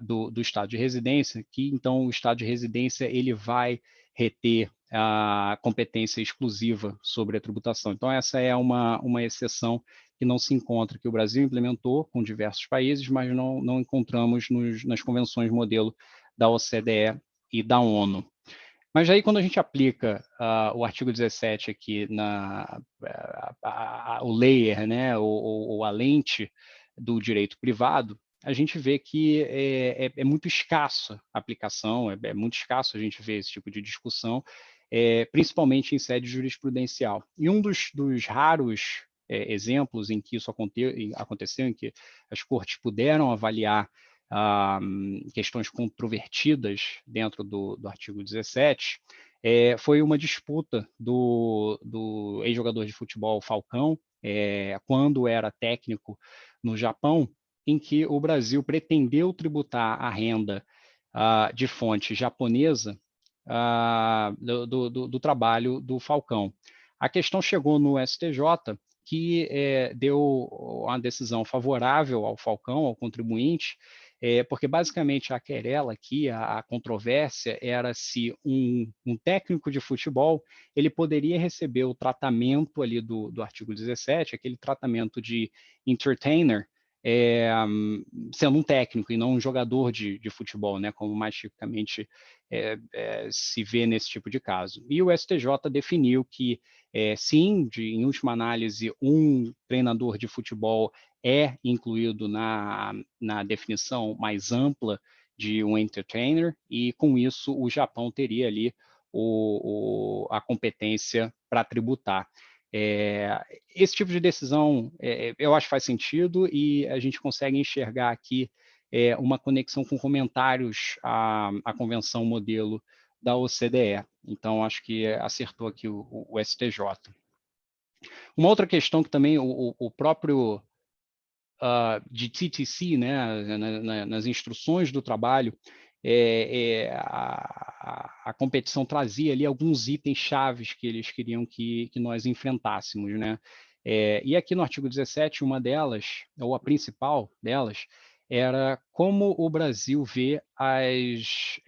do estado de residência, que então o estado de residência ele vai reter a competência exclusiva sobre a tributação. Então, essa é uma exceção que não se encontra, que o Brasil implementou com diversos países, mas não encontramos nas convenções modelo da OCDE e da ONU. Mas aí, quando a gente aplica o artigo 17 aqui, o layer, né, ou a lente do direito privado, a gente vê que é muito escassa a aplicação, é muito escasso a gente ver esse tipo de discussão, principalmente em sede jurisprudencial. E um dos raros exemplos em que isso aconteceu, em que as cortes puderam avaliar questões controvertidas dentro do artigo 17, foi uma disputa do ex-jogador de futebol Falcão, quando era técnico no Japão, em que o Brasil pretendeu tributar a renda de fonte japonesa do trabalho do Falcão. A questão chegou no STJ, que deu uma decisão favorável ao Falcão, ao contribuinte, porque basicamente a querela aqui, a controvérsia, era se um técnico de futebol ele poderia receber o tratamento ali do artigo 17, aquele tratamento de entertainer, sendo um técnico e não um jogador de futebol, né, como mais tipicamente se vê nesse tipo de caso. E o STJ definiu que, sim, em última análise, um treinador de futebol é incluído na definição mais ampla de um entertainer, e com isso o Japão teria ali a competência para tributar. Esse tipo de decisão eu acho que faz sentido, e a gente consegue enxergar aqui uma conexão com comentários à convenção modelo da OCDE. Então, acho que acertou aqui o STJ. Uma outra questão que também o próprio de TTC, né, nas instruções do trabalho, a competição trazia ali alguns itens chaves que eles queriam que nós enfrentássemos, né? E aqui no artigo 17, uma delas, ou a principal delas, era como o Brasil vê as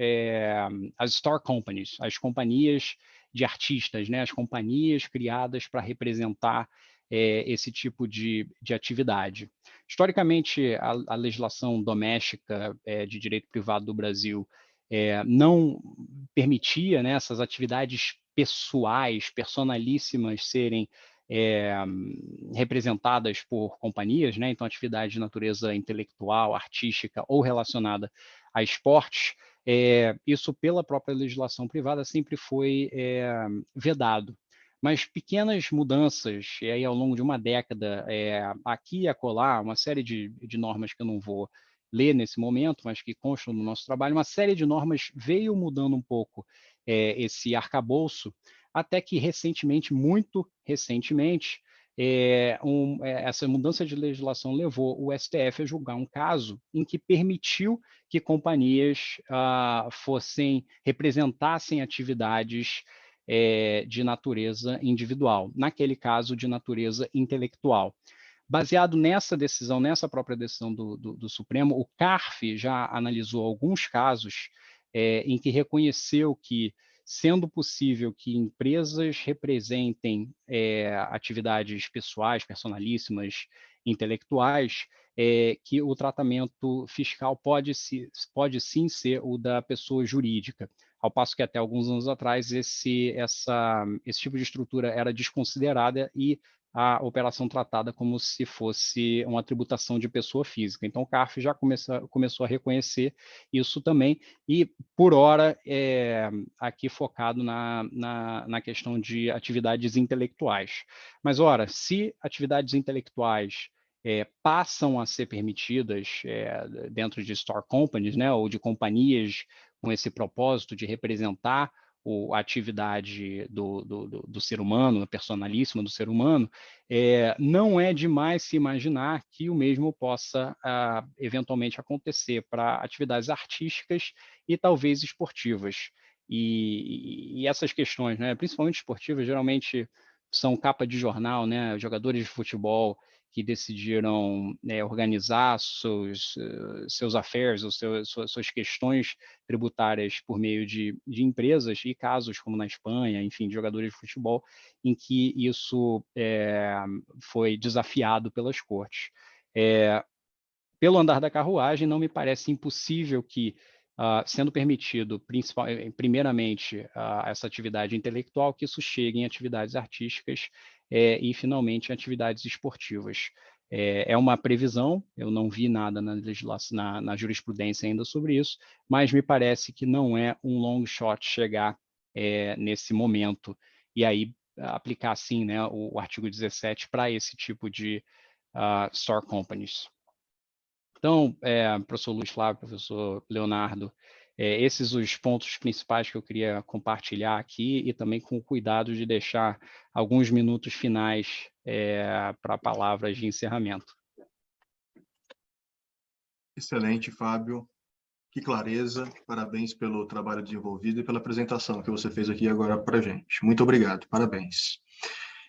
store companies, as companhias de artistas, né? As companhias criadas para representar esse tipo de atividade. Historicamente, a legislação doméstica de direito privado do Brasil não permitia, né, essas atividades pessoais, personalíssimas, serem representadas por companhias, né? Então, atividade de natureza intelectual, artística ou relacionada a esportes, isso pela própria legislação privada sempre foi vedado. Mas pequenas mudanças, e aí ao longo de uma década, aqui e acolá, uma série de normas que eu não vou ler nesse momento, mas que constam no nosso trabalho, uma série de normas veio mudando um pouco esse arcabouço, até que recentemente, muito recentemente, essa mudança de legislação levou o STF a julgar um caso em que permitiu que companhias representassem atividades de natureza individual, naquele caso de natureza intelectual. Baseado nessa decisão, nessa própria decisão do Supremo, o CARF já analisou alguns casos em que reconheceu que, sendo possível que empresas representem atividades pessoais, personalíssimas, intelectuais, que o tratamento fiscal pode sim ser o da pessoa jurídica, ao passo que até alguns anos atrás esse tipo de estrutura era desconsiderada e a operação tratada como se fosse uma tributação de pessoa física. Então, o CARF já começou a reconhecer isso também, e, por hora, aqui focado na questão de atividades intelectuais. Mas, ora, se atividades intelectuais passam a ser permitidas dentro de store companies, né, ou de companhias com esse propósito de representar a atividade do ser humano, a personalíssima do ser humano, não é demais se imaginar que o mesmo possa eventualmente acontecer para atividades artísticas e talvez esportivas. E essas questões, né, principalmente esportivas, geralmente são capa de jornal, né, jogadores de futebol que decidiram organizar seus affairs, suas questões tributárias por meio de empresas, e casos como na Espanha, enfim, de jogadores de futebol, em que isso foi desafiado pelas cortes. Pelo andar da carruagem, não me parece impossível que, sendo permitido, primeiramente, essa atividade intelectual, que isso chegue em atividades artísticas e, finalmente, em atividades esportivas. É uma previsão, eu não vi nada na legislação, na jurisprudência ainda sobre isso, mas me parece que não é um long shot chegar nesse momento e aí aplicar, sim, né, o artigo 17 para esse tipo de store companies. Então, professor Luiz Flávio, professor Leonardo, esses os pontos principais que eu queria compartilhar aqui, e também com o cuidado de deixar alguns minutos finais para palavras de encerramento. Excelente, Fábio. Que clareza. Parabéns pelo trabalho desenvolvido e pela apresentação que você fez aqui agora para a gente. Muito obrigado. Parabéns.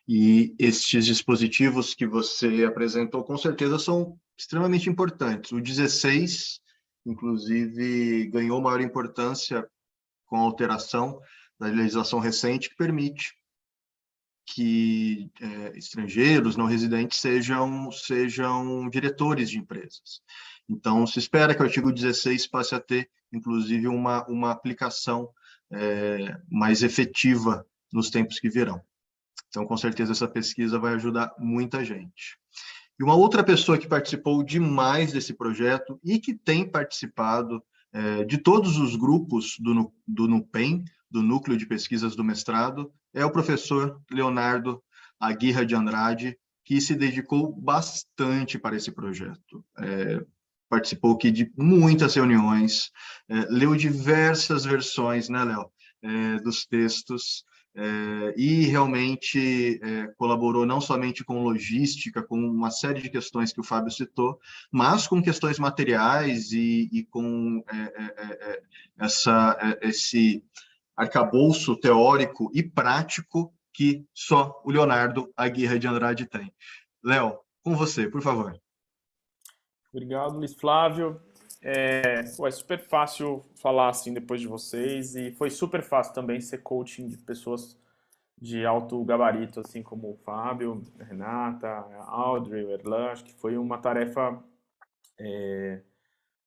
E estes dispositivos que você apresentou, com certeza, são extremamente importantes. O 16, inclusive, ganhou maior importância com a alteração da legislação recente, que permite que estrangeiros não residentes sejam diretores de empresas. Então, se espera que o artigo 16 passe a ter, inclusive, uma aplicação mais efetiva nos tempos que virão. Então, com certeza, essa pesquisa vai ajudar muita gente. E uma outra pessoa que participou demais desse projeto e que tem participado de todos os grupos do NUPEM, do Núcleo de Pesquisas do Mestrado, é o professor Leonardo Aguirre de Andrade, que se dedicou bastante para esse projeto. Participou aqui de muitas reuniões, leu diversas versões, né, Léo, dos textos, e realmente colaborou não somente com logística, com uma série de questões que o Fábio citou, mas com questões materiais e com esse arcabouço teórico e prático que só o Leonardo Aguirre de Andrade tem. Léo, com você, por favor. Obrigado, Luiz Flávio. É super fácil falar assim depois de vocês e foi super fácil também ser coaching de pessoas de alto gabarito, assim como o Fábio, a Renata, a Audrey, o Erlan. Acho que foi uma tarefa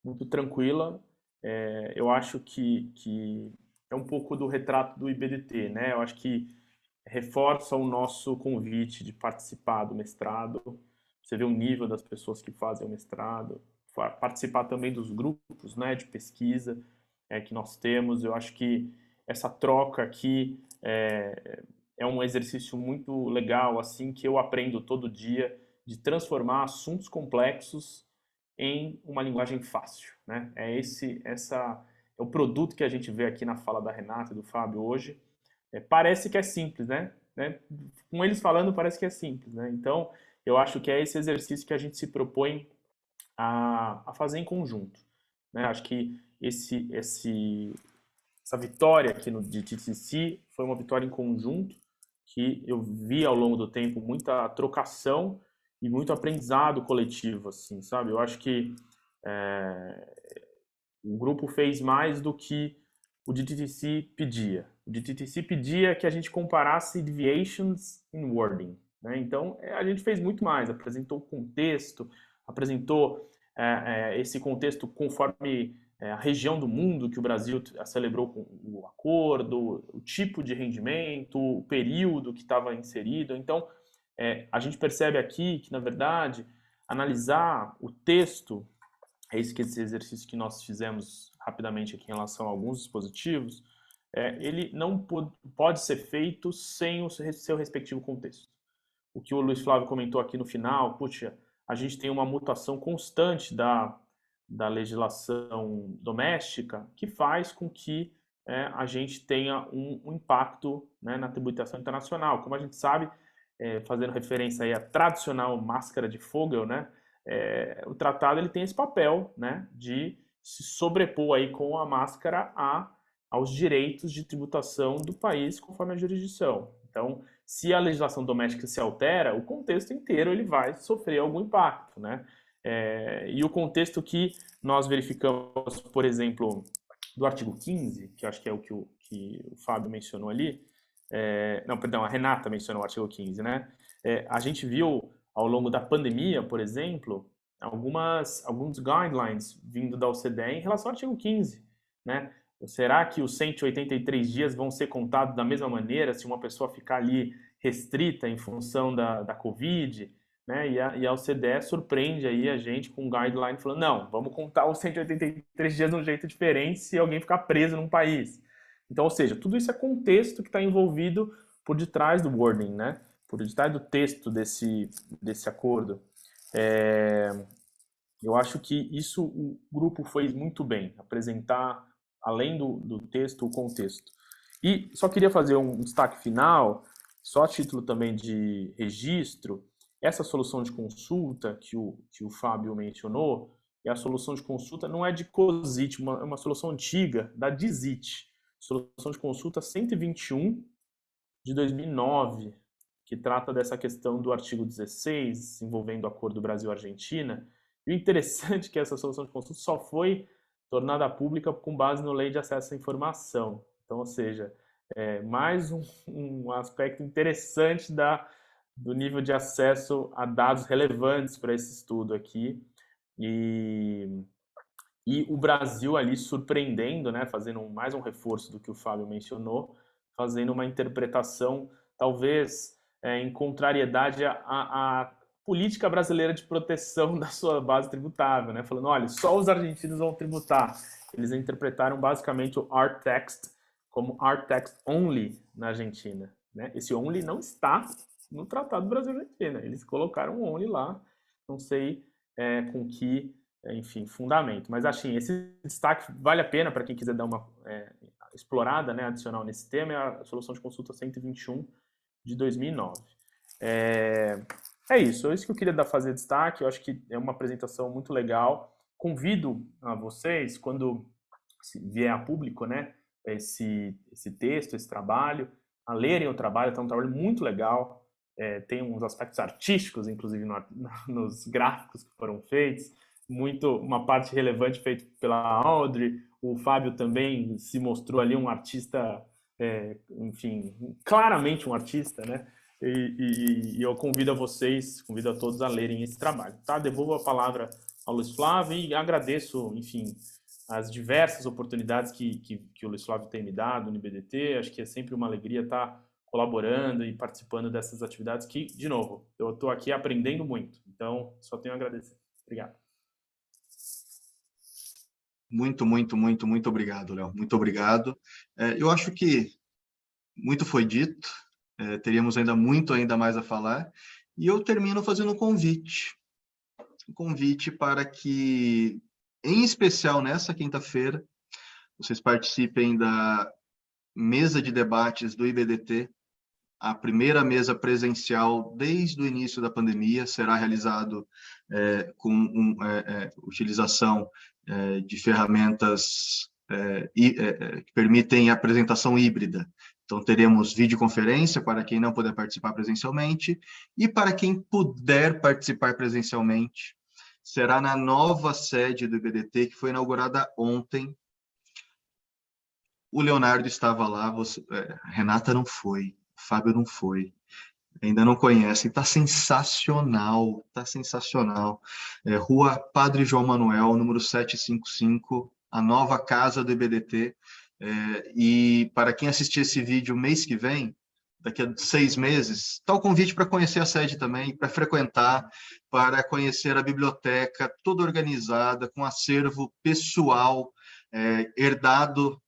muito tranquila. Eu acho que é um pouco do retrato do IBDT, né? Eu acho que reforça o nosso convite de participar do mestrado. Você vê o nível das pessoas que fazem o mestrado, participar também dos grupos, né, de pesquisa que nós temos. Eu acho que essa troca aqui é um exercício muito legal, assim, que eu aprendo todo dia, de transformar assuntos complexos em uma linguagem fácil, né? É o produto que a gente vê aqui na fala da Renata e do Fábio hoje. Parece que é simples, né? Com eles falando, parece que é simples, né? Então, eu acho que é esse exercício que a gente se propõe a fazer em conjunto, né? Acho que essa vitória aqui no DTCC foi uma vitória em conjunto, que eu vi ao longo do tempo muita trocação e muito aprendizado coletivo, assim, sabe? Eu acho que o grupo fez mais do que o DTTC pedia. O DTTC pedia que a gente comparasse deviations in wording, né? Então, a gente fez muito mais, apresentou o contexto, apresentou esse contexto conforme a região do mundo que o Brasil celebrou com o acordo, o tipo de rendimento, o período que estava inserido. Então, a gente percebe aqui que, na verdade, analisar o texto, esse exercício que nós fizemos rapidamente aqui em relação a alguns dispositivos, ele não pode ser feito sem o seu respectivo contexto. O que o Luiz Flávio comentou aqui no final, puxa, a gente tem uma mutação constante da legislação doméstica que faz com que a gente tenha um impacto, né, na tributação internacional. Como a gente sabe, fazendo referência aí à tradicional máscara de Fogel, né, o tratado ele tem esse papel, né, de se sobrepor aí com a máscara aos direitos de tributação do país conforme a jurisdição. Então, se a legislação doméstica se altera, o contexto inteiro ele vai sofrer algum impacto, né? E o contexto que nós verificamos, por exemplo, do artigo 15, que eu acho que é o que o Fábio mencionou ali, não, perdão, a Renata mencionou o artigo 15, né? A gente viu ao longo da pandemia, por exemplo, alguns guidelines vindo da OCDE em relação ao artigo 15, né? Será que os 183 dias vão ser contados da mesma maneira se uma pessoa ficar ali restrita em função da Covid? Né? E a OCDE surpreende aí a gente com um guideline falando, não, vamos contar os 183 dias de um jeito diferente se alguém ficar preso num país. Então, ou seja, tudo isso é contexto que está envolvido por detrás do wording, né? Por detrás do texto desse acordo. Eu acho que isso o grupo fez muito bem, apresentar, além do texto, o contexto. E só queria fazer um destaque final, só a título também de registro, essa solução de consulta que o Fábio mencionou, e a solução de consulta não é de COSIT, é uma solução antiga da DISIT, solução de consulta 121 de 2009, que trata dessa questão do artigo 16, envolvendo o acordo Brasil-Argentina. E o interessante é que essa solução de consulta só foi tornada pública com base na Lei de Acesso à Informação. Então, ou seja, mais um aspecto interessante do nível de acesso a dados relevantes para esse estudo aqui. E o Brasil ali surpreendendo, né, fazendo mais um reforço do que o Fábio mencionou, fazendo uma interpretação talvez em contrariedade à política brasileira de proteção da sua base tributável, né? Falando, olha, só os argentinos vão tributar. Eles interpretaram basicamente o art text como art text only na Argentina, né? Esse only não está no Tratado Brasil-Argentina. Eles colocaram only lá, não sei com que, enfim, fundamento. Mas, assim, esse destaque vale a pena para quem quiser dar uma explorada, né, adicional nesse tema, é a Solução de Consulta 121 de 2009. É isso que eu queria fazer destaque. Eu acho que é uma apresentação muito legal. Convido a vocês, quando vier a público, né, esse texto, esse trabalho, a lerem o trabalho. É um trabalho muito legal. Tem uns aspectos artísticos, inclusive, nos gráficos que foram feitos. Uma parte relevante feita pela Audrey. O Fábio também se mostrou ali um artista, enfim, claramente um artista, né? E eu convido a todos a lerem esse trabalho. Tá? Devolvo a palavra ao Luiz Flávio e agradeço, enfim, as diversas oportunidades que o Luiz Flávio tem me dado no IBDT. Acho que é sempre uma alegria estar colaborando e participando dessas atividades que, de novo, eu estou aqui aprendendo muito. Então, só tenho a agradecer. Obrigado. Muito, muito, muito, muito obrigado, Léo. Muito obrigado. Eu acho que muito foi dito. Teríamos ainda mais a falar. E eu termino fazendo um convite para que, em especial nessa quinta-feira, vocês participem da mesa de debates do IBDT. A primeira mesa presencial desde o início da pandemia será realizado com utilização de ferramentas que permitem apresentação híbrida. Então, teremos videoconferência para quem não puder participar presencialmente, e para quem puder participar presencialmente, será na nova sede do IBDT, que foi inaugurada ontem. O Leonardo estava lá, a Renata não foi, o Fábio não foi, ainda não conhecem, está sensacional, está sensacional. Rua Padre João Manuel, número 755, a nova casa do IBDT. E para quem assistir esse vídeo mês que vem, daqui a 6 meses, está o convite para conhecer a sede também, para frequentar, para conhecer a biblioteca toda organizada, com acervo pessoal, herdado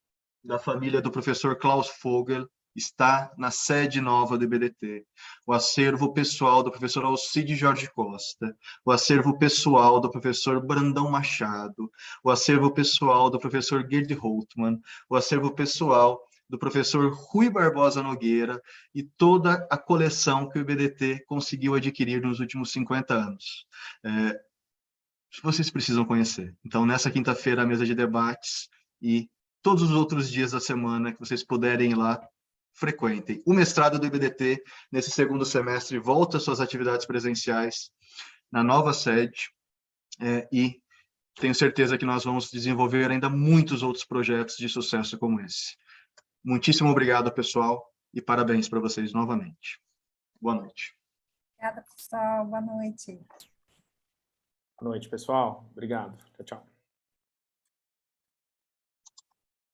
da família do professor Klaus Vogel, está na sede nova do IBDT. O acervo pessoal do professor Alcide Jorge Costa, o acervo pessoal do professor Brandão Machado, o acervo pessoal do professor Gerd Holtmann, o acervo pessoal do professor Rui Barbosa Nogueira e toda a coleção que o IBDT conseguiu adquirir nos últimos 50 anos. Vocês precisam conhecer. Então, nessa quinta-feira, a mesa de debates e todos os outros dias da semana que vocês puderem ir lá, frequentem. O mestrado do IBDT, nesse segundo semestre, volta às suas atividades presenciais na nova sede, e tenho certeza que nós vamos desenvolver ainda muitos outros projetos de sucesso como esse. Muitíssimo obrigado, pessoal, e parabéns para vocês novamente. Boa noite. Obrigada, pessoal. Boa noite. Boa noite, pessoal. Obrigado. Tchau, tchau.